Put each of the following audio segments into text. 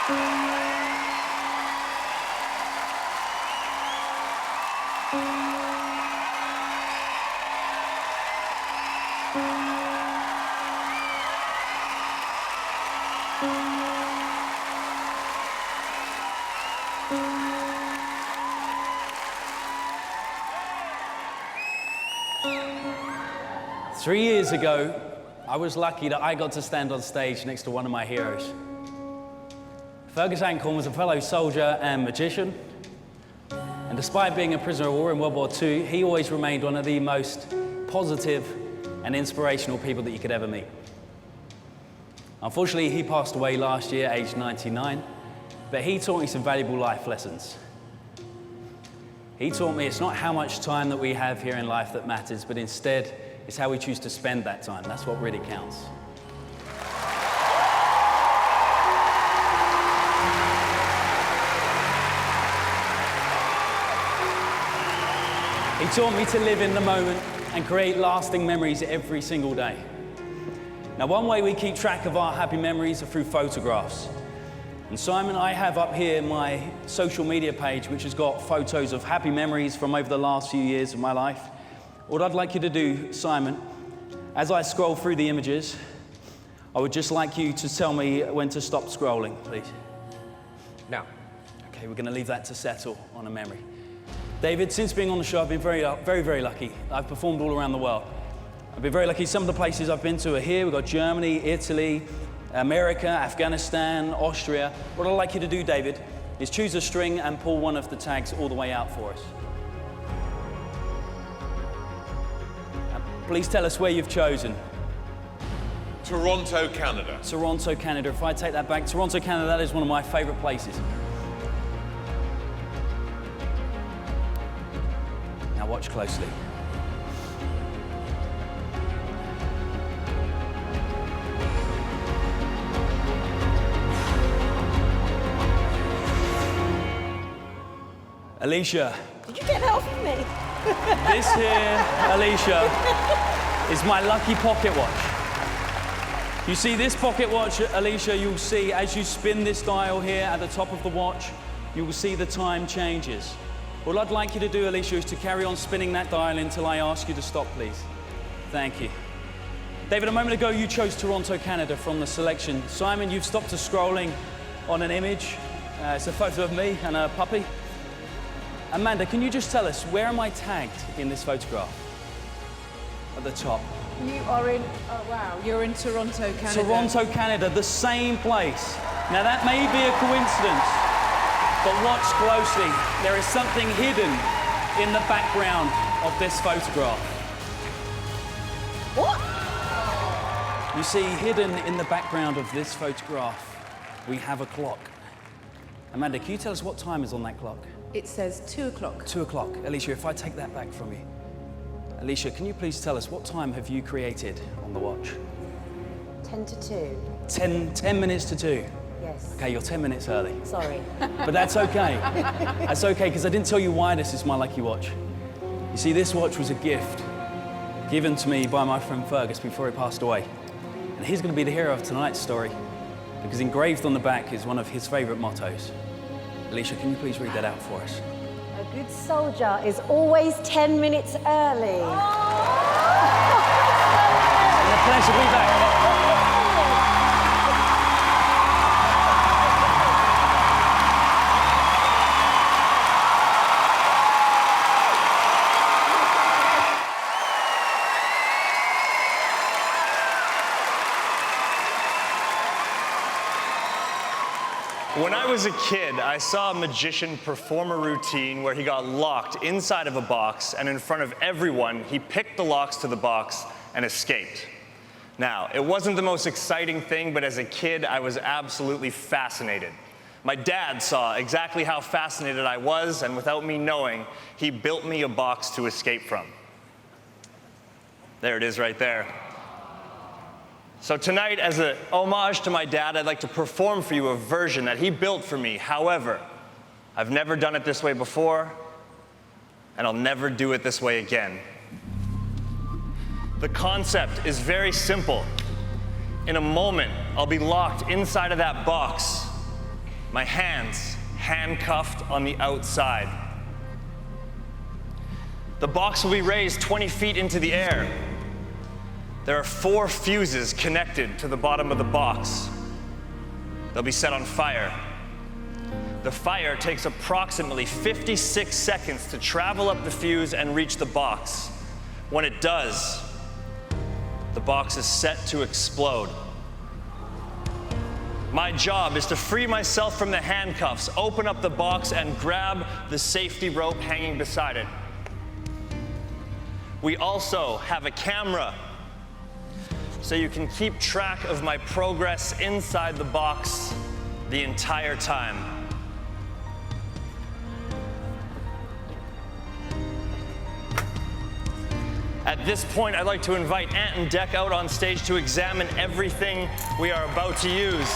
Three years ago, I was lucky that I got to stand on stage next to one of my heroes. Fergus Ancorn was a fellow soldier and magician, and despite being a prisoner of war in World War II, he always remained one of the most positive and inspirational people that you could ever meet. Unfortunately, he passed away last year, aged 99, but he taught me some valuable life lessons. He taught me it's not how much time that we have here in life that matters, but instead, it's how we choose to spend that time. That's what really counts. He taught me to live in the moment and create lasting memories every single day. Now, one way we keep track of our happy memories are through photographs. And Simon, I have up here my social media page, which has got photos of happy memories from over the last few years of my life. What I'd like you to do, Simon, as I scroll through the images, I would just like you to tell me when to stop scrolling, please. Now. Okay, we're going to leave that to settle on a memory. David, since being on the show, I've been very lucky. I've performed all around the world. I've been very lucky. Some of the places I've been to are here. We've got Germany, Italy, America, Afghanistan, Austria. What I'd like you to do, David, is choose a string and pull one of the tags all the way out for us. Please tell us where you've chosen. Toronto, Canada. Toronto, Canada. If I take that back, Toronto, Canada, that is one of my favorite places. Now watch closely. Alicia. Did you get that off of me? This here, Alicia, is my lucky pocket watch. You see this pocket watch, Alicia, you'll see as you spin this dial here at the top of the watch, you will see the time changes. What I'd like you to do, Alicia, is to carry on spinning that dial until I ask you to stop, please. Thank you. David, a moment ago you chose Toronto, Canada from the selection. Simon, you've stopped to scrolling on an image. It's a photo of me and a puppy. Amanda, can you just tell us, where am I tagged in this photograph? At the top. You are in, oh wow, you're in Toronto, Canada. Toronto, Canada, the same place. Now that may be a coincidence, but watch closely. There is something hidden in the background of this photograph. What? You see, hidden in the background of this photograph, we have a clock. Amanda, can you tell us what time is on that clock? It says 2 o'clock. 2 o'clock. Alicia, if I take that back from you. Alicia, can you please tell us what time have you created on the watch? 10 to 2. 10 minutes to 2. Yes. Okay, you're 10 minutes early. Sorry. But that's okay. That's okay, because I didn't tell you why this is my lucky watch. You see, this watch was a gift given to me by my friend Fergus before he passed away. And he's going to be the hero of tonight's story, because engraved on the back is one of his favorite mottos. Alicia, can you please read that out for us? A good soldier is always 10 minutes early. It's a pleasure to be back. When I was a kid, I saw a magician perform a routine where he got locked inside of a box, and in front of everyone, he picked the locks to the box and escaped. Now, it wasn't the most exciting thing, but as a kid, I was absolutely fascinated. My dad saw exactly how fascinated I was, and without me knowing, he built me a box to escape from. There it is right there. So tonight, as an homage to my dad, I'd like to perform for you a version that he built for me. However, I've never done it this way before, and I'll never do it this way again. The concept is very simple. In a moment, I'll be locked inside of that box, my hands handcuffed on the outside. The box will be raised 20 feet into the air. There are 4 fuses connected to the bottom of the box. They'll be set on fire. The fire takes approximately 56 seconds to travel up the fuse and reach the box. When it does, the box is set to explode. My job is to free myself from the handcuffs, open up the box, and grab the safety rope hanging beside it. We also have a camera, so you can keep track of my progress inside the box the entire time. At this point, I'd like to invite Ant and Dec out on stage to examine everything we are about to use.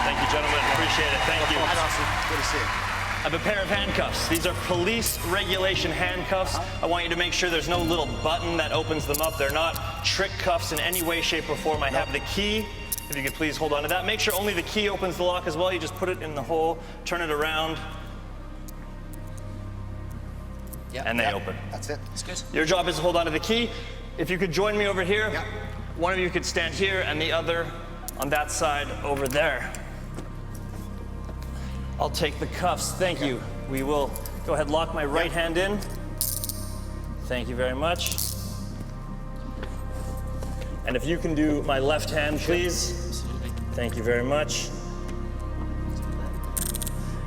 Thank you, gentlemen. Appreciate it. Thank you. Awesome. Good to see you. I have a pair of handcuffs. These are police regulation handcuffs. I want you to make sure there's no little button that opens them up. They're not trick cuffs in any way, shape, or form. I have the key. If you could please hold on to that. Make sure only the key opens the lock as well. You just put it in the hole, turn it around, and they open. That's it. That's good. Your job is to hold on to the key. If you could join me over here. Yeah. One of you could stand here and the other on that side over there. I'll take the cuffs. Thank you. We will go ahead and lock my right hand in. Thank you very much. And if you can do my left hand, please. Absolutely. Thank you very much.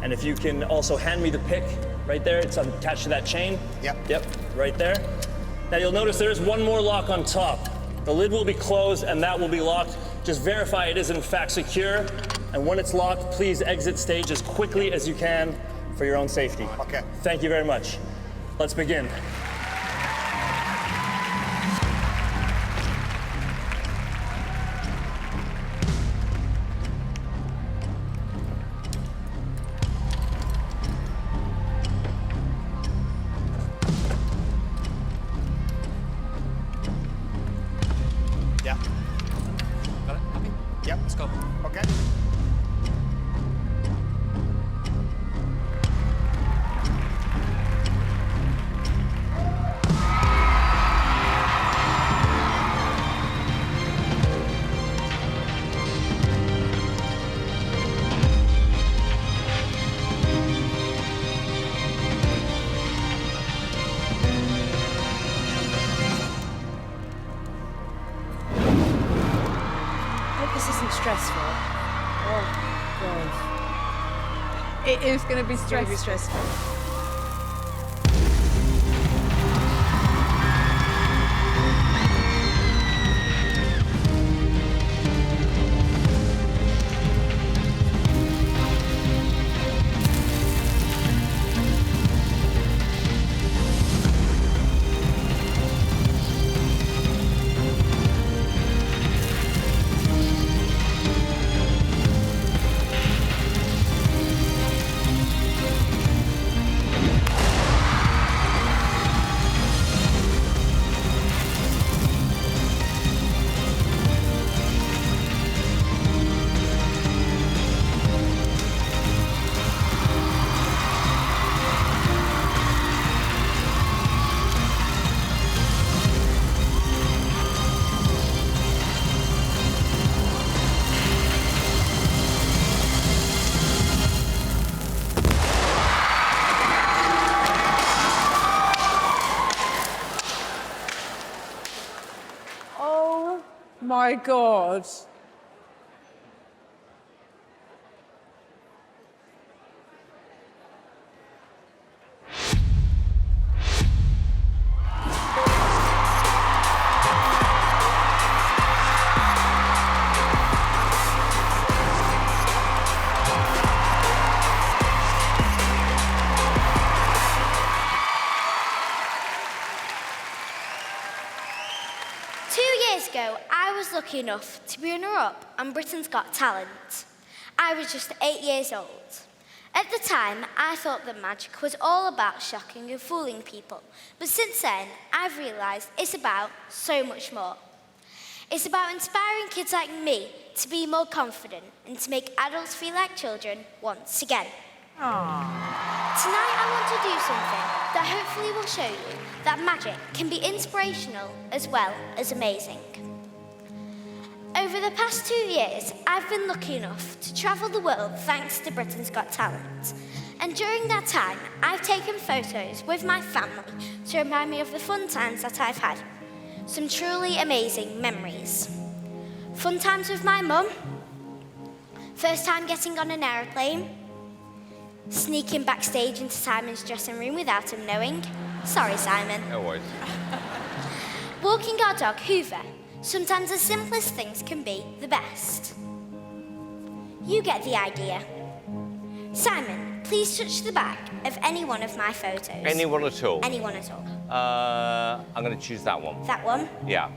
And if you can also hand me the pick right there. It's attached to that chain. Yep. Right there. Now you'll notice there is one more lock on top. The lid will be closed and that will be locked. Just verify it is in fact secure. And when it's locked, please exit stage as quickly as you can for your own safety. Okay. Thank you very much. Let's begin. Yeah. Got it? Happy? Yep. Let's go. Okay. Hope this isn't stressful. Oh, God. It is going to be It's gonna be stressful. stressful. Oh my God. Years ago, I was lucky enough to be runner-up on Britain's Got Talent. I was just 8 years old. At the time, I thought that magic was all about shocking and fooling people. But since then, I've realised it's about so much more. It's about inspiring kids like me to be more confident and to make adults feel like children once again. Tonight I want to do something that hopefully will show you that magic can be inspirational as well as amazing. Over the past 2 years, I've been lucky enough to travel the world thanks to Britain's Got Talent. And during that time, I've taken photos with my family to remind me of the fun times that I've had. Some truly amazing memories. Fun times with my mum, first time getting on an aeroplane, sneaking backstage into Simon's dressing room without him knowing. Sorry, Simon. No worries. Walking our dog, Hoover. Sometimes the simplest things can be the best. You get the idea. Simon, please touch the back of any one of my photos. Anyone at all? Anyone at all. I'm going to choose that one. That one, Yeah.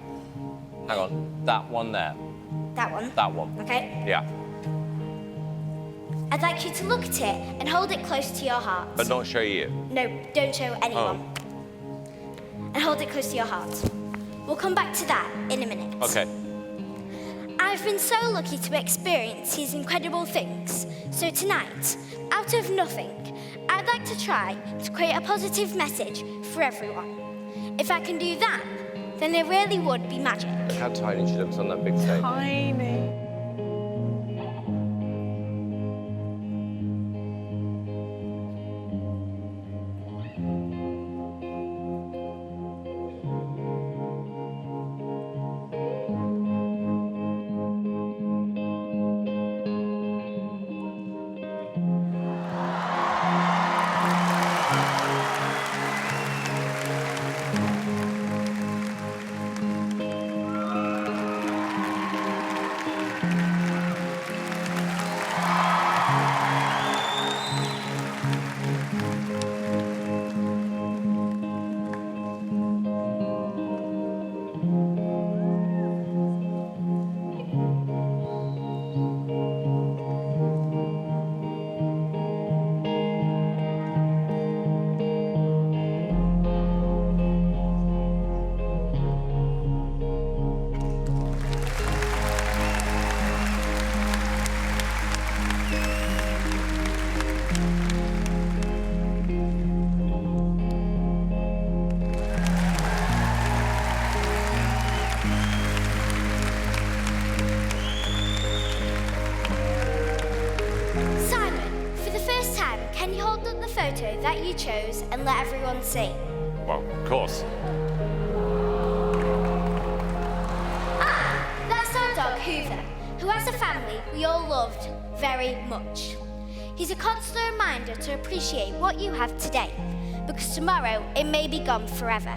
Hang on. That one there. that one. That one. Okay. Yeah. I'd like you to look at it and hold it close to your heart. But not show you. No, don't show anyone. And hold it close to your heart. We'll come back to that in a minute. Okay. I've been so lucky to experience these incredible things. So tonight, out of nothing, I'd like to try to create a positive message for everyone. If I can do that, then there really would be magic. Look how tiny she looks on that big stage. Tiny. photo that you chose and let everyone see? Well, of course. That's our dog, Hoover, who has a family we all loved very much. He's a constant reminder to appreciate what you have today, because tomorrow it may be gone forever.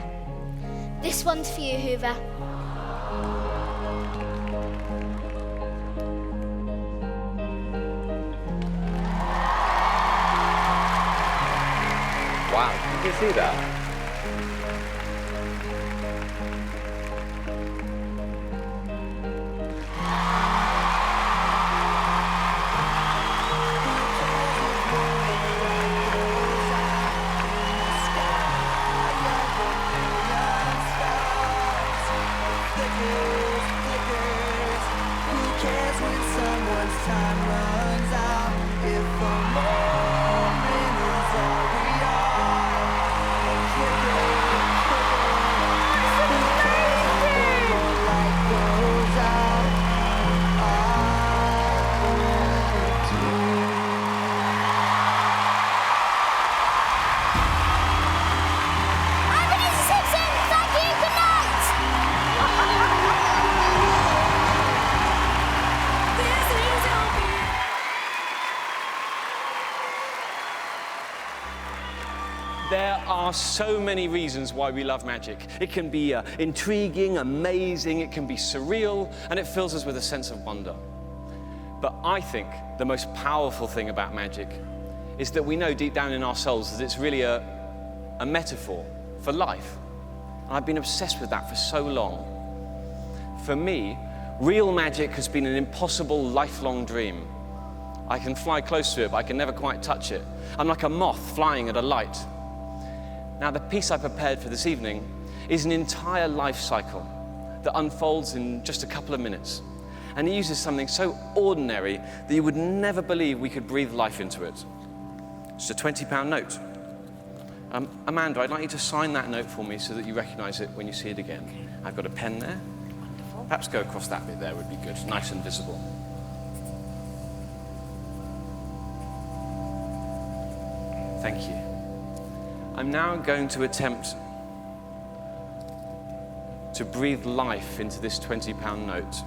This one's for you, Hoover. Wow, did you see that? There are so many reasons why we love magic. It can be intriguing, amazing, it can be surreal, and it fills us with a sense of wonder. But I think the most powerful thing about magic is that we know deep down in our souls that it's really a metaphor for life. And I've been obsessed with that for so long. For me, real magic has been an impossible lifelong dream. I can fly close to it, but I can never quite touch it. I'm like a moth flying at a light. Now, the piece I prepared for this evening is an entire life cycle that unfolds in just a couple of minutes. And he uses something so ordinary that you would never believe we could breathe life into it. It's a £20 note. Amanda, I'd like you to sign that note for me so that you recognize it when you see it again. I've got a pen there. Perhaps go across that bit there would be good, nice and visible. Thank you. I'm now going to attempt to breathe life into this £20 note.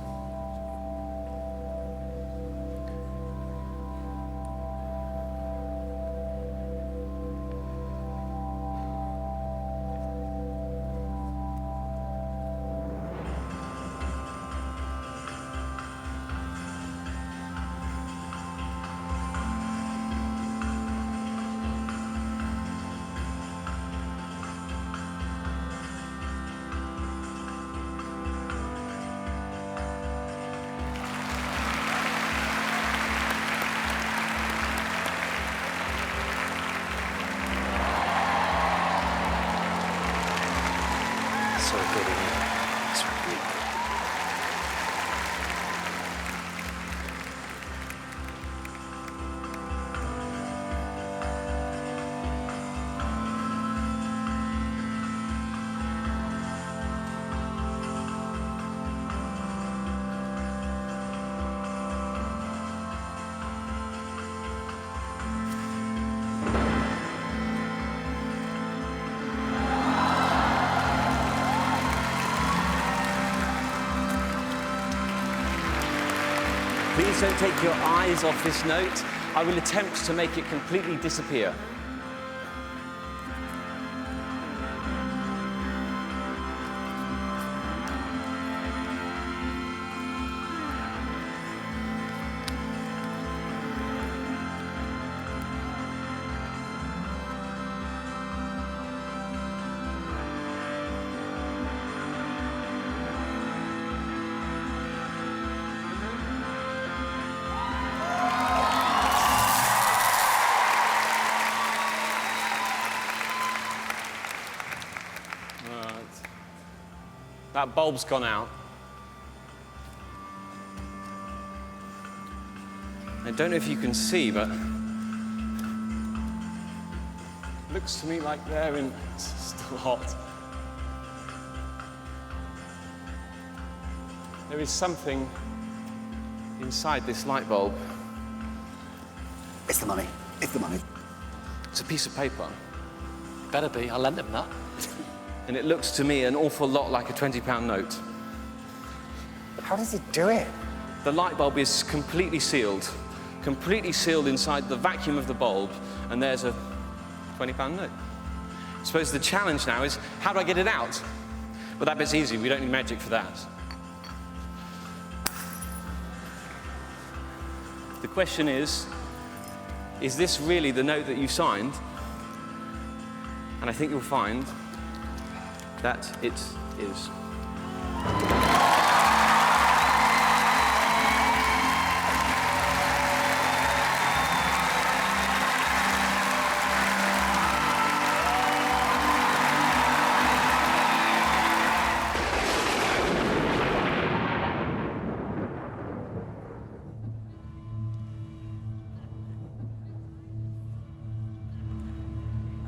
So good in here. It's really good. Please don't take your eyes off this note. I will attempt to make it completely disappear. That bulb's gone out. I don't know if you can see, but it looks to me like it's still hot. There is something inside this light bulb. It's the money. It's the money. It's a piece of paper. Better be. I lent him that. And it looks to me an awful lot like a £20 note. How does he do it? The light bulb is completely sealed inside the vacuum of the bulb, and there's a £20 note. I suppose the challenge now is, how do I get it out? Well, that bit's easy. We don't need magic for that. The question is this really the note that you signed? And I think you'll find that it is.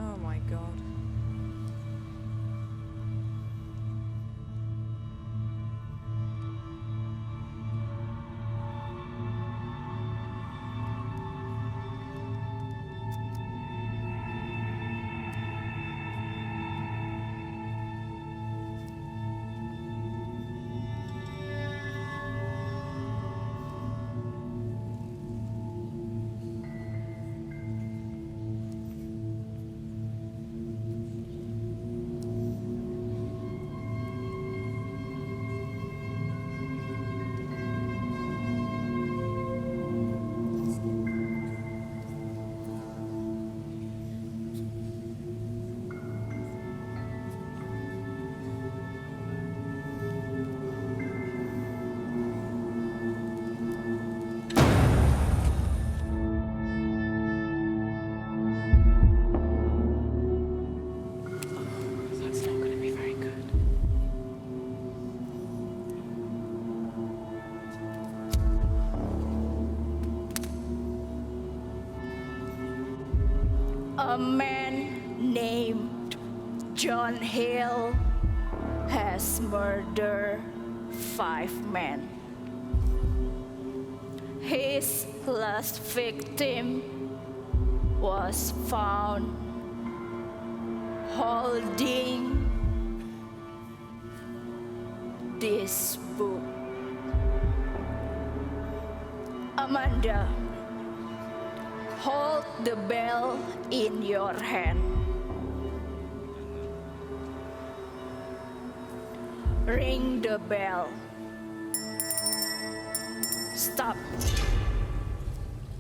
Oh my God. A man named John Hill has murdered 5 men. His last victim was found holding this book. Amanda, hold the bell in your hand. Ring the bell. Stop.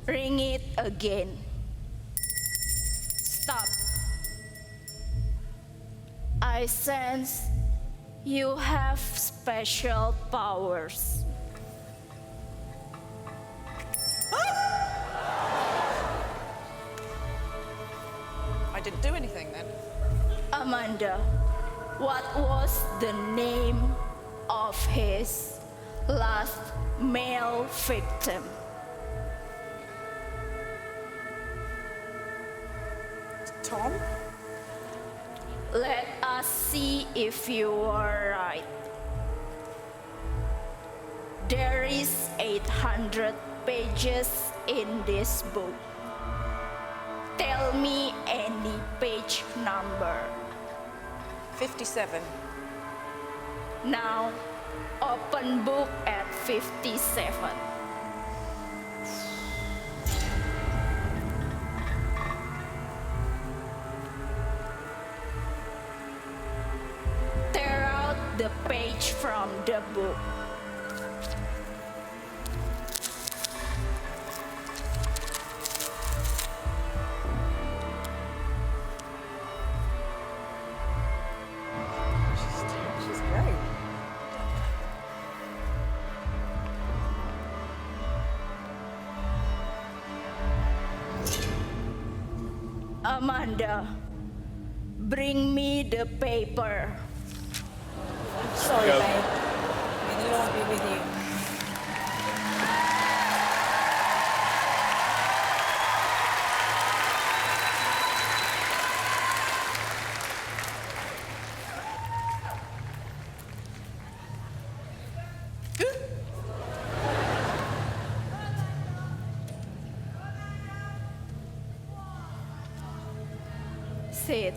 Ring it again. Stop. I sense you have special powers. I didn't do anything then. Amanda, what was the name of his last male victim? Tom? Let us see if you are right. There is 800 pages in this book. Tell me any page number. 57. Now, open book at 57. Tear out the page from the book. She's great. Amanda, bring me the paper. Sorry, Go. babe. May the Lord be with you. Sit.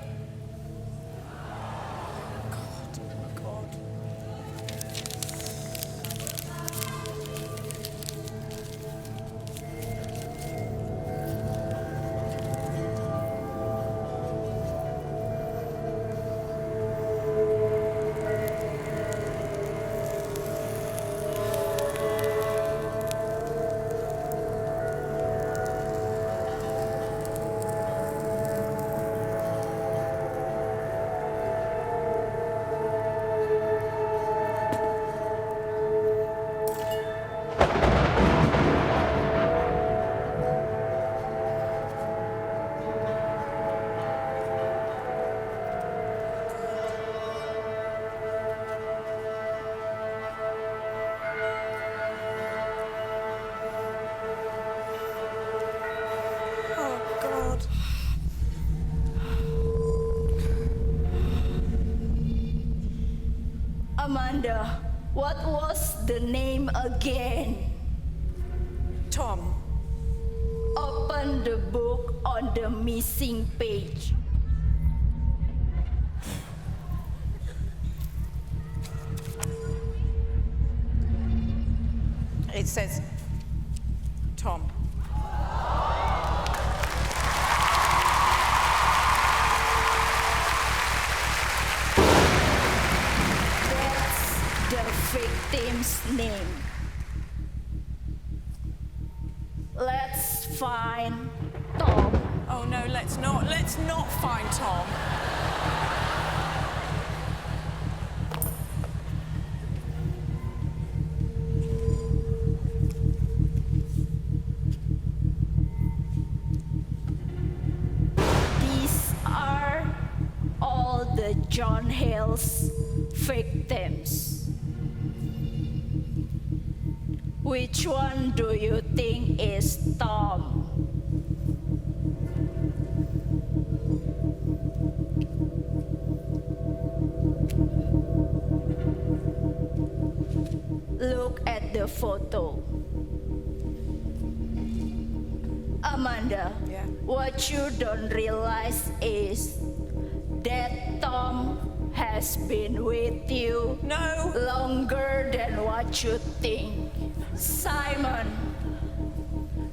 Oh, God. Amanda, what was the name again? Tom. Open the book on the missing page. It says Tom. That's the victim's name. Let's find Tom. Oh no, let's not. Let's not find Tom. These are all the John Hill's victims. Which one do you think is Tom? at the photo. Amanda, what you don't realize is that Tom has been with you longer than what you think. Simon,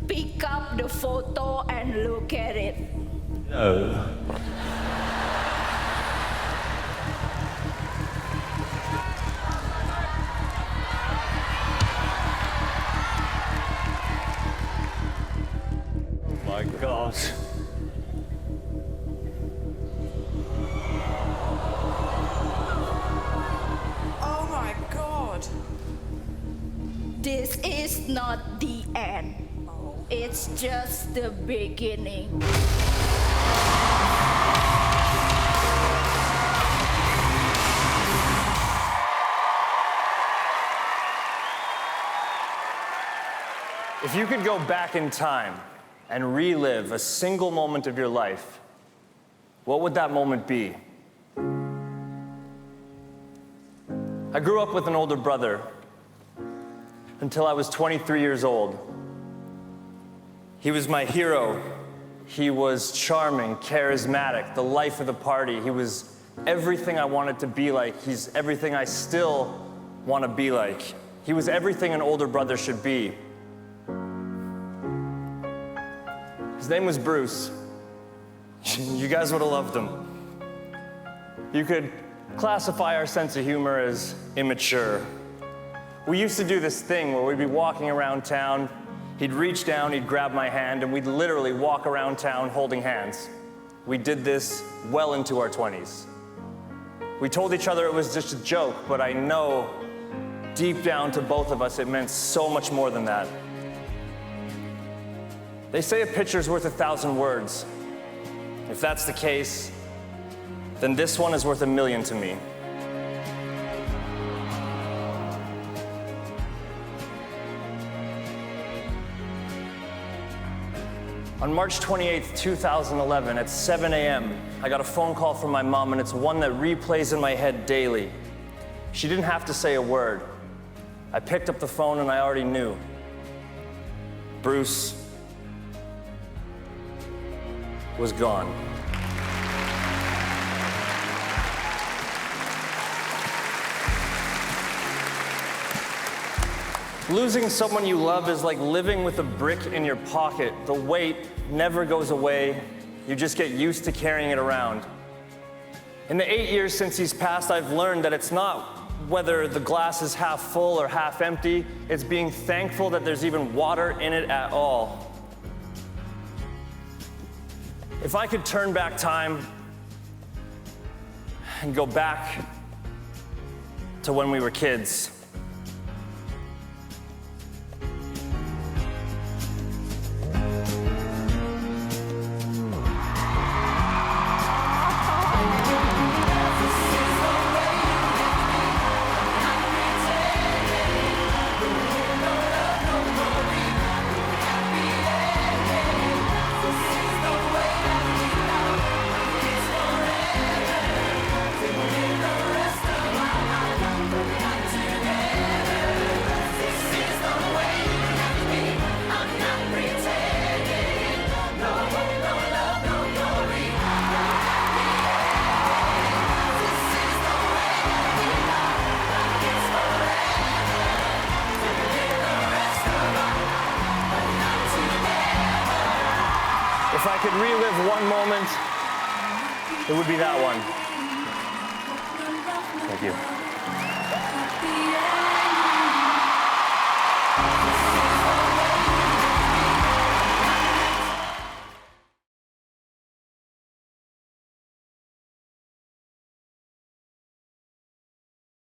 pick up the photo and look at it. No. My God. Oh my God. This is not the end. It's just the beginning. If you could go back in time and relive a single moment of your life, what would that moment be? I grew up with an older brother until I was 23 years old. He was my hero. He was charming, charismatic, the life of the party. He was everything I wanted to be like. He's everything I still want to be like. He was everything an older brother should be. His name was Bruce. You guys would have loved him. You could classify our sense of humor as immature. We used to do this thing where we'd be walking around town, he'd reach down, he'd grab my hand, and we'd literally walk around town holding hands. We did this well into our 20s. We told each other it was just a joke, but I know deep down to both of us it meant so much more than that. They say a picture's worth 1,000 words. If that's the case, then this one is worth 1,000,000 to me. On March 28th, 2011, at 7 a.m., I got a phone call from my mom, and it's one that replays in my head daily. She didn't have to say a word. I picked up the phone and I already knew. Bruce was gone. Losing someone you love is like living with a brick in your pocket. The weight never goes away. You just get used to carrying it around. In the 8 years since he's passed, I've learned that it's not whether the glass is half full or half empty. It's being thankful that there's even water in it at all. If I could turn back time and go back to when we were kids, if I could relive one moment, it would be that one. Thank you.